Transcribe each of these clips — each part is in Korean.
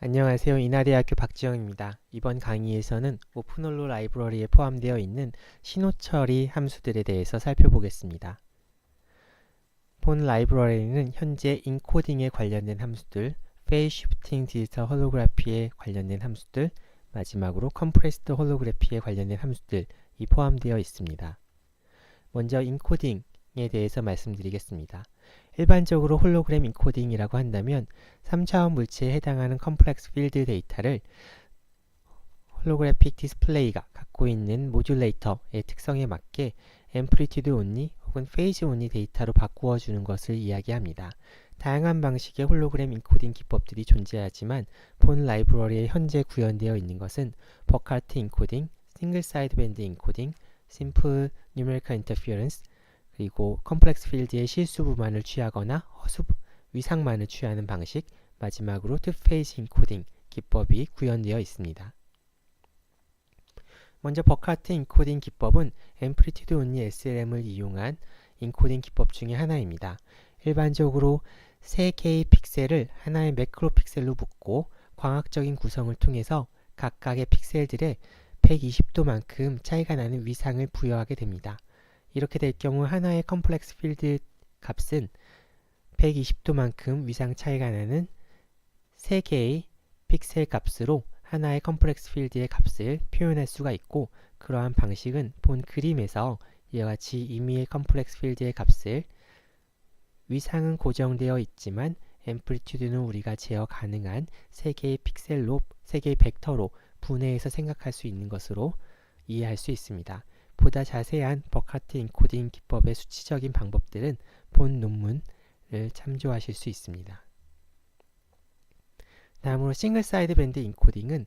안녕하세요. 인하대학교 박지영입니다. 이번 강의에서는 오픈홀로 라이브러리에 포함되어 있는 신호 처리 함수들에 대해서 살펴보겠습니다. 본 라이브러리는 현재 인코딩에 관련된 함수들, 페이스 시프팅 디지털 홀로그래피에 관련된 함수들, 마지막으로 컴프레스드 홀로그래피에 관련된 함수들이 포함되어 있습니다. 먼저 인코딩에 대해서 말씀드리겠습니다. 일반적으로 홀로그램 인코딩이라고 한다면 3차원 물체에 해당하는 컴플렉스 필드 데이터를 홀로그래픽 디스플레이가 갖고 있는 모듈레이터의 특성에 맞게 앰플리튜드 온리 혹은 페이즈 온리 데이터로 바꾸어 주는 것을 이야기합니다. 다양한 방식의 홀로그램 인코딩 기법들이 존재하지만 본 라이브러리에 현재 구현되어 있는 것은 버카트 인코딩, 싱글 사이드 밴드 인코딩, 심플 뉴메리컬 인터피어런스, 그리고 컴플렉스 필드의 실수부만을 취하거나 위상만을 취하는 방식, 마지막으로 투페이스 인코딩 기법이 구현되어 있습니다. 먼저 버카트 인코딩 기법은 앰플리튜드 온리 SLM을 이용한 인코딩 기법 중에 하나입니다. 일반적으로 3개의 픽셀을 하나의 매크로 픽셀로 묶고 광학적인 구성을 통해서 각각의 픽셀들에 120도만큼 차이가 나는 위상을 부여하게 됩니다. 이렇게 될 경우 하나의 컴플렉스 필드 값은 120도만큼 위상 차이가 나는 3개의 픽셀 값으로 하나의 컴플렉스 필드의 값을 표현할 수가 있고, 그러한 방식은 본 그림에서 이와 같이 임의의 컴플렉스 필드의 값을 위상은 고정되어 있지만 앰플리튜드는 우리가 제어 가능한 3개의 픽셀로 3개의 벡터로 분해해서 생각할 수 있는 것으로 이해할 수 있습니다. 보다 자세한 버카트 인코딩 기법의 수치적인 방법들은 본 논문을 참조하실 수 있습니다. 다음으로 싱글 사이드 밴드 인코딩은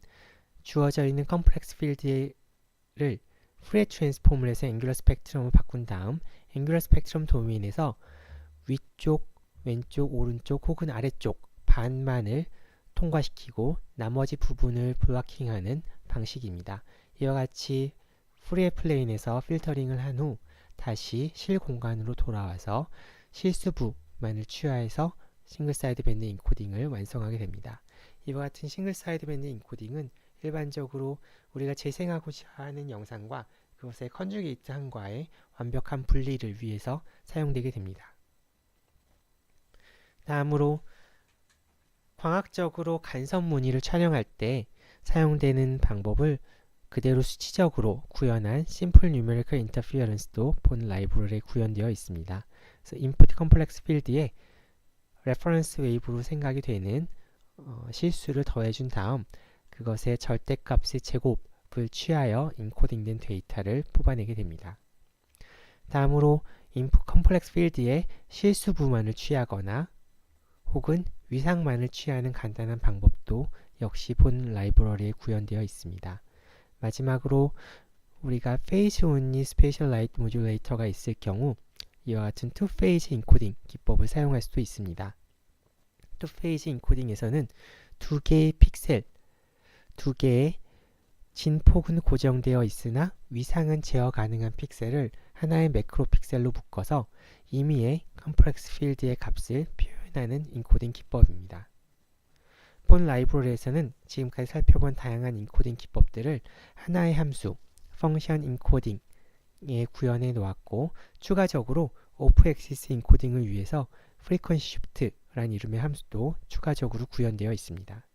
주어져 있는 컴플렉스 필드를 프레 트랜스폼을 해서 앵귤러 스펙트럼을 바꾼 다음 앵귤러 스펙트럼 도메인에서 위쪽, 왼쪽, 오른쪽 혹은 아래쪽 반만을 통과시키고 나머지 부분을 블로킹하는 방식입니다. 이와 같이 프리에 플레인에서 필터링을 한 후 다시 실 공간으로 돌아와서 실수부만을 취하해서 싱글 사이드 밴드 인코딩을 완성하게 됩니다. 이와 같은 싱글 사이드 밴드 인코딩은 일반적으로 우리가 재생하고자 하는 영상과 그것의 컨주게이트함과의 완벽한 분리를 위해서 사용되게 됩니다. 다음으로 광학적으로 간섭 무늬를 촬영할 때 사용되는 방법을 그대로 수치적으로 구현한 심플 뉴메리컬 인터피어런스도 본 라이브러리에 구현되어 있습니다. 그래서 인풋 컴플렉스 필드에 레퍼런스 웨이브로 생각이 되는 실수를 더해준 다음 그것의 절대값의 제곱을 취하여 인코딩된 데이터를 뽑아내게 됩니다. 다음으로 인풋 컴플렉스 필드에 실수부만을 취하거나 혹은 위상만을 취하는 간단한 방법도 역시 본 라이브러리에 구현되어 있습니다. 마지막으로 우리가 페이스 온리 스페셜 라이트 모듈레이터가 있을 경우 이와 같은 투 페이스 인코딩 기법을 사용할 수도 있습니다. 투 페이스 인코딩에서는 두 개의 픽셀, 두 개의 진폭은 고정되어 있으나 위상은 제어 가능한 픽셀을 하나의 매크로 픽셀로 묶어서 임의의 컴플렉스 필드의 값을 표현하는 인코딩 기법입니다. 본 라이브러리에서는 지금까지 살펴본 다양한 인코딩 기법들을 하나의 함수, 펑션 인코딩에 구현해 놓았고, 추가적으로 오프 엑시스 인코딩을 위해서 프리퀀시 쉬프트라는 이름의 함수도 추가적으로 구현되어 있습니다.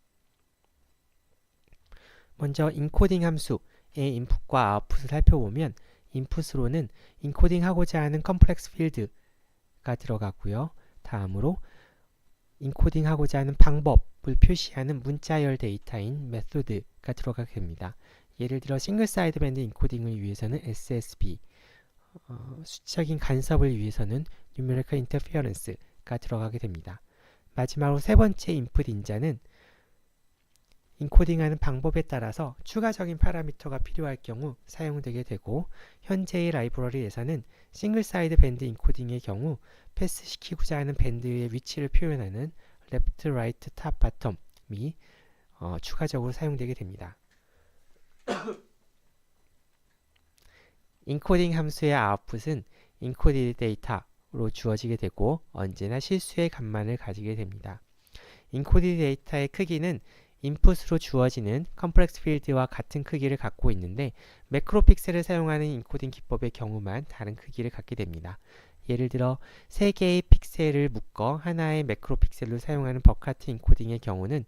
먼저 인코딩 함수의 인풋과 아웃풋을 살펴보면 인풋으로는 인코딩하고자 하는 컴플렉스 필드가 들어가고요. 다음으로 인코딩하고자 하는 방법을 표시하는 문자열 데이터인 method가 들어가게 됩니다. 예를 들어 싱글 사이드 밴드 인코딩을 위해서는 SSB, 수치적인 간섭을 위해서는 numerical interference가 들어가게 됩니다. 마지막으로 세 번째 인풋 인자는 인코딩하는 방법에 따라서 추가적인 파라미터가 필요할 경우 사용되게 되고, 현재의 라이브러리에서는 싱글 사이드 밴드 인코딩의 경우 패스시키고자 하는 밴드의 위치를 표현하는 left, right, top, bottom이 추가적으로 사용되게 됩니다. 인코딩 함수의 아웃풋은 인코디드 데이터로 주어지게 되고 언제나 실수의 값만을 가지게 됩니다. 인코디드 데이터의 크기는 인풋으로 주어지는 컴플렉스 필드와 같은 크기를 갖고 있는데 매크로 픽셀을 사용하는 인코딩 기법의 경우만 다른 크기를 갖게 됩니다. 예를 들어 3개의 픽셀을 묶어 하나의 매크로 픽셀로 사용하는 버카트 인코딩의 경우는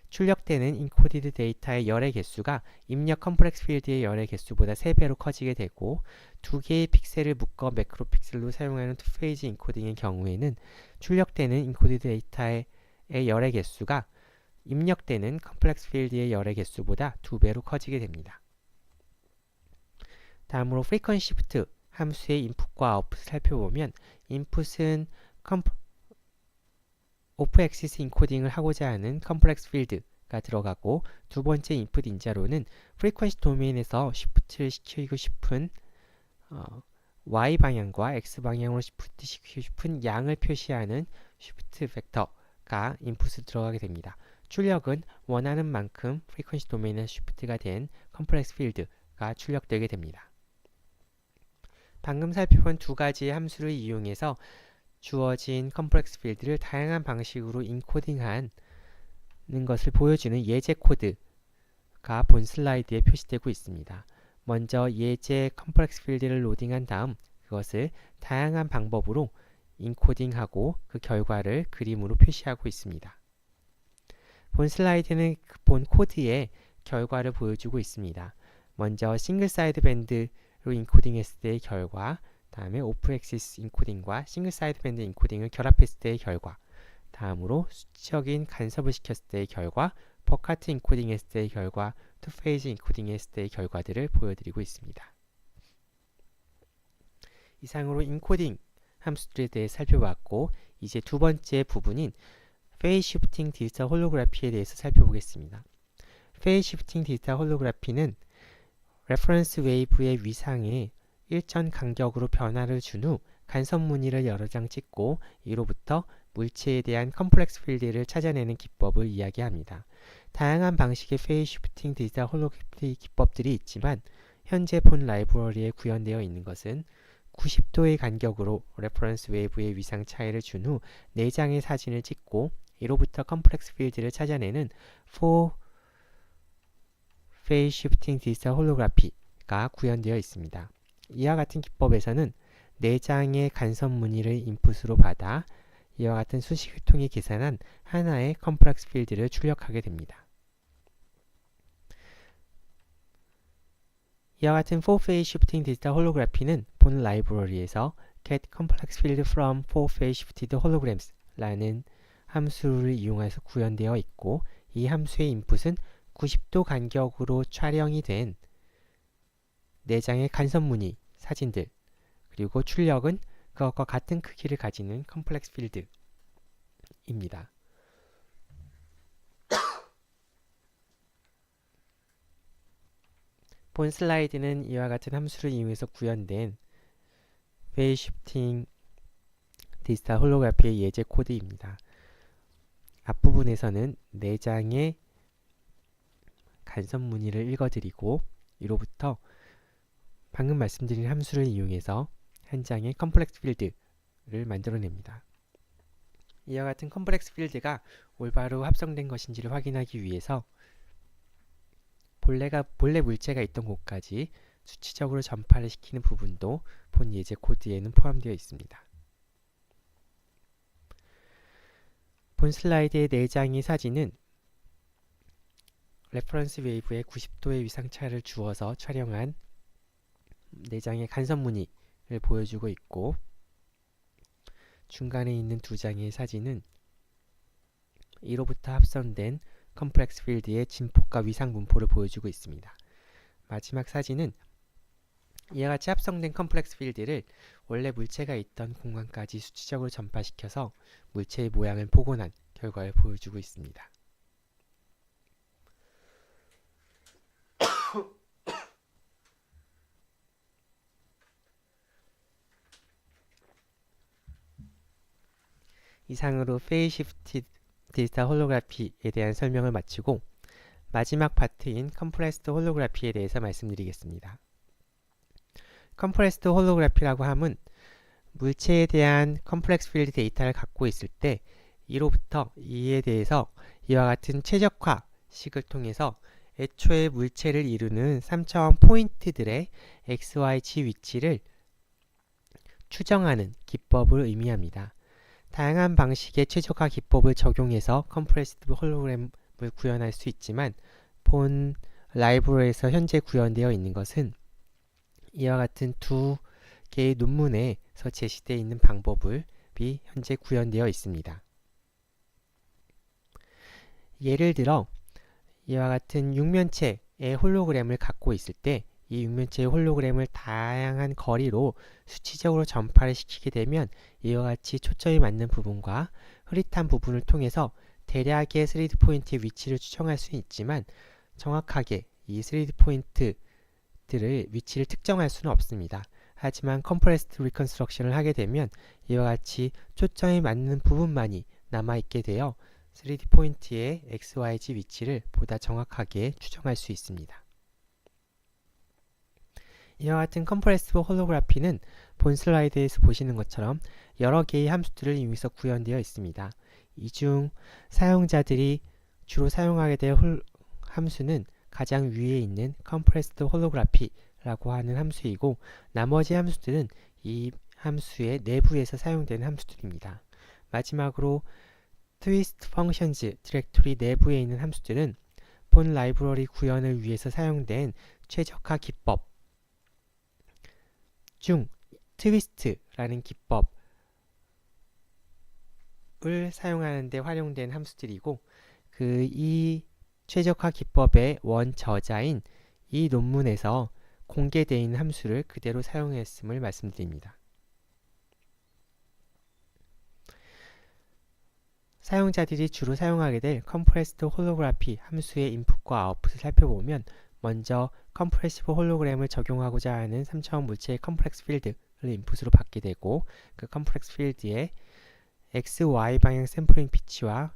출력되는 인코디드 데이터의 열의 개수가 입력 컴플렉스 필드의 열의 개수보다 3배로 커지게 되고 2개의 픽셀을 묶어 매크로 픽셀로 사용하는 투페이지 인코딩의 경우에는 출력되는 인코디드 데이터의 열의 개수가 입력되는 컴플렉스 필드의 열의 개수보다 2배로 커지게 됩니다. 다음으로 frequency shift 함수의 인풋과 아웃풋을 살펴보면 인풋은 오프 엑시스 인코딩을 하고자 하는 컴플렉스 필드가 들어가고 두 번째 인풋 인자로는 프리퀀시 도메인에서 시프트를 시키고 싶은 Y 방향과 X 방향으로 시프트 시키고 싶은 양을 표시하는 시프트 벡터가 인풋으로 들어가게 됩니다. 출력은 원하는 만큼 프리퀀시 도메인에 시프트가 된 컴플렉스 필드가 출력되게 됩니다. 방금 살펴본 두 가지의 함수를 이용해서 주어진 컴플렉스 필드를 다양한 방식으로 인코딩하는 것을 보여주는 예제 코드가 본 슬라이드에 표시되고 있습니다. 먼저 예제 컴플렉스 필드를 로딩한 다음 그것을 다양한 방법으로 인코딩하고 그 결과를 그림으로 표시하고 있습니다. 본 슬라이드는 본 코드의 결과를 보여주고 있습니다. 먼저 싱글 사이드 밴드로 인코딩했을 때의 결과, 다음에 오프 엑시스 인코딩과 싱글 사이드 밴드 인코딩을 결합했을 때의 결과, 다음으로 수치적인 간섭을 시켰을 때의 결과, 버카트 인코딩 했을 때의 결과, 투페이지 인코딩 했을 때의 결과들을 보여드리고 있습니다. 이상으로 인코딩 함수들에 대해 살펴봤고, 이제 두 번째 부분인 페이즈 시프팅 디지털 홀로그래피에 대해서 살펴보겠습니다. 페이즈 시프팅 디지털 홀로그래피는 레퍼런스 웨이브의 위상에 일정 간격으로 변화를 준 후 간섭 무늬를 여러 장 찍고 이로부터 물체에 대한 컴플렉스 필드를 찾아내는 기법을 이야기합니다. 다양한 방식의 페이즈 시프팅 디지털 홀로그래피 기법들이 있지만 현재 본 라이브러리에 구현되어 있는 것은 90도의 간격으로 레퍼런스 웨이브의 위상 차이를 준 후 4장의 사진을 찍고 이로부터 컴플렉스 필드를 찾아내는 4 페이즈 시프팅 디지털 홀로그래피가 구현되어 있습니다. 이와 같은 기법에서는 4장의 간섭 무늬를 인풋으로 받아 이와 같은 수식을 통해 계산한 하나의 컴플렉스 필드를 출력하게 됩니다. 이와 같은 4-phase shifting digital holography는 본 라이브러리에서 get complex field from 4-phase shifted holograms 라는 함수를 이용해서 구현되어 있고 이 함수의 인풋은 90도 간격으로 촬영이 된 4장의 간섭 무늬 사진들, 그리고 출력은 그것과 같은 크기를 가지는 컴플렉스 필드입니다. 본 슬라이드는 이와 같은 함수를 이용해서 구현된 페이즈 시프팅 디지털 홀로그래피의 예제 코드입니다. 앞부분에서는 4장의 간섭 무늬를 읽어드리고 이로부터 방금 말씀드린 함수를 이용해서 한 장의 컴플렉스 필드를 만들어냅니다. 이와 같은 컴플렉스 필드가 올바로 합성된 것인지를 확인하기 위해서 본래 물체가 있던 곳까지 수치적으로 전파를 시키는 부분도 본 예제 코드에는 포함되어 있습니다. 본 슬라이드의 4장의 사진은 레퍼런스 웨이브의 90도의 위상차를 주어서 촬영한 4장의 간섭 무늬를 보여주고 있고 중간에 있는 2장의 사진은 이로부터 합성된 컴플렉스 필드의 진폭과 위상 분포를 보여주고 있습니다. 마지막 사진은 이와 같이 합성된 컴플렉스 필드를 원래 물체가 있던 공간까지 수치적으로 전파시켜서 물체의 모양을 복원한 결과를 보여주고 있습니다. 이상으로 페이즈 시프티드 디지털 홀로그래피에 대한 설명을 마치고 마지막 파트인 컴프레스드 홀로그래피에 대해서 말씀드리겠습니다. 컴프레스드 홀로그래피라고 함은 물체에 대한 컴플렉스 필드 데이터를 갖고 있을 때 이로부터 이에 대해서 이와 같은 최적화 식을 통해서 애초에 물체를 이루는 3차원 포인트들의 XYZ 위치를 추정하는 기법을 의미합니다. 다양한 방식의 최적화 기법을 적용해서 컴프레시브 홀로그램을 구현할 수 있지만 본 라이브러리에서 현재 구현되어 있는 것은 이와 같은 두 개의 논문에서 제시되어 있는 방법이 현재 구현되어 있습니다. 예를 들어 이와 같은 육면체의 홀로그램을 갖고 있을 때 이 육면체의 홀로그램을 다양한 거리로 수치적으로 전파를 시키게 되면 이와 같이 초점이 맞는 부분과 흐릿한 부분을 통해서 대략의 3D 포인트의 위치를 추정할 수 있지만 정확하게 이 3D 포인트들의 위치를 특정할 수는 없습니다. 하지만 컴프레스드 리컨스트럭션을 하게 되면 이와 같이 초점이 맞는 부분만이 남아있게 되어 3D 포인트의 XYZ 위치를 보다 정확하게 추정할 수 있습니다. 이와 같은 컴프레시브 홀로그라피는 본 슬라이드에서 보시는 것처럼 여러 개의 함수들을 이용해서 구현되어 있습니다. 이 중 사용자들이 주로 사용하게 될 함수는 가장 위에 있는 컴프레시브 홀로그라피라고 하는 함수이고 나머지 함수들은 이 함수의 내부에서 사용되는 함수들입니다. 마지막으로 트위스트 펑션즈 디렉토리 내부에 있는 함수들은 본 라이브러리 구현을 위해서 사용된 최적화 기법 중 트위스트라는 기법을 사용하는 데 활용된 함수들이고 이 최적화 기법의 원저자인 이 논문에서 공개되어 있는 함수를 그대로 사용했음을 말씀드립니다. 사용자들이 주로 사용하게 될 컴프레스드 홀로그라피 함수의 인풋과 아웃풋을 살펴보면 먼저 컴프레시브 홀로그램을 적용하고자 하는 3차원 물체의 컴플렉스 필드를 인풋으로 받게 되고 그 컴플렉스 필드의 x, y 방향 샘플링 피치와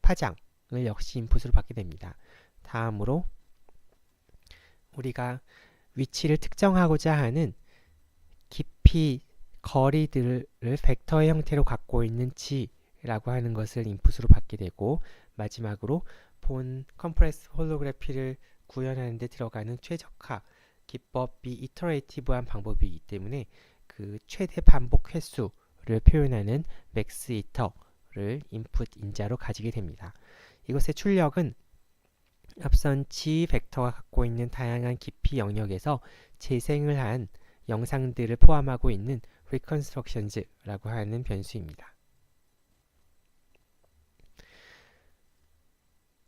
파장을 역시 인풋으로 받게 됩니다. 다음으로 우리가 위치를 특정하고자 하는 깊이, 거리들을 벡터의 형태로 갖고 있는 G라고 하는 것을 인풋으로 받게 되고 마지막으로 본 컴프레스 홀로그래피를 구현하는 데 들어가는 최적화 기법이 이터레이티브한 방법이기 때문에 그 최대 반복 횟수를 표현하는 맥스 이터를 인풋 인자로 가지게 됩니다. 이것의 출력은 앞선 G 벡터가 갖고 있는 다양한 깊이 영역에서 재생을 한 영상들을 포함하고 있는 reconstructions라고 하는 변수입니다.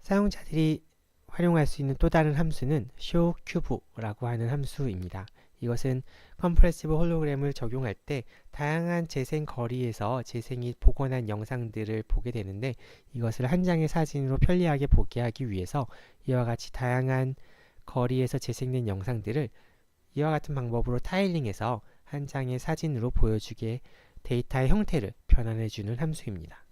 사용자들이 활용할 수 있는 또 다른 함수는 showcube라고 하는 함수입니다. 이것은 컴프레시브 홀로그램을 적용할 때 다양한 재생 거리에서 재생이 복원한 영상들을 보게 되는데 이것을 한 장의 사진으로 편리하게 보게 하기 위해서 이와 같이 다양한 거리에서 재생된 영상들을 이와 같은 방법으로 타일링해서 한 장의 사진으로 보여주게 데이터의 형태를 변환해주는 함수입니다.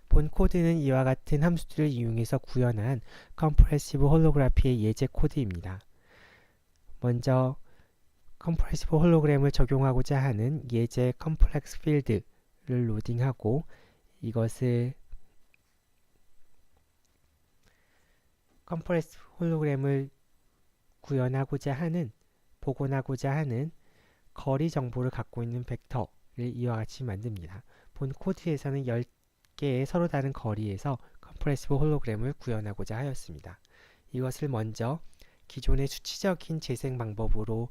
본 코드는 이와 같은 함수들을 이용해서 구현한 컴프레시브 홀로그래피의 예제 코드입니다. 먼저 컴프레시브 홀로그램을 적용하고자 하는 예제 컴플렉스 필드를 로딩하고 이것을 컴프레시브 홀로그램을 구현하고자 하는 복원하고자 하는 거리 정보를 갖고 있는 벡터를 이와 같이 만듭니다. 본 코드에서는 10개의 서로 다른 거리에서 컴프레시브 홀로그램을 구현하고자 하였습니다. 이것을 먼저 기존의 수치적인 재생 방법으로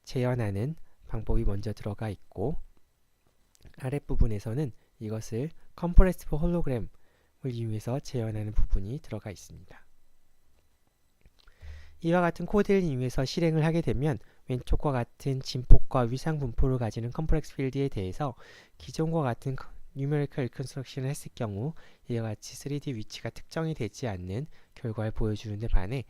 재현하는 방법이 먼저 들어가 있고 아랫부분에서는 이것을 컴프레시브 홀로그램을 이용해서 재현하는 부분이 들어가 있습니다. 이와 같은 코드를 이용해서 실행을 하게 되면 왼쪽과 같은 진폭과 위상 분포를 가지는 컴플렉스 필드에 대해서 기존과 같은 뉴메리컬 리컨스트럭션을 했을 경우 이와 같이 3D 위치가 특정이 되지 않는 결과를 보여주는 데 반해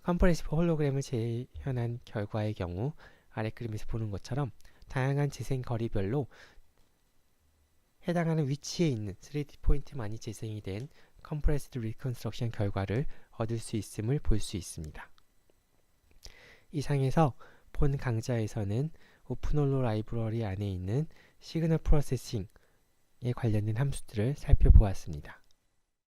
컴프레시브 홀로그램을 재현한 결과의 경우 아래 그림에서 보는 것처럼 다양한 재생 거리별로 해당하는 위치에 있는 3D 포인트만이 재생이 된 컴프레스드 리컨스트럭션 결과를 얻을 수 있음을 볼 수 있습니다. 이상에서 본 강좌에서는 오픈홀로 라이브러리 안에 있는 시그널 프로세싱에 관련된 함수들을 살펴보았습니다.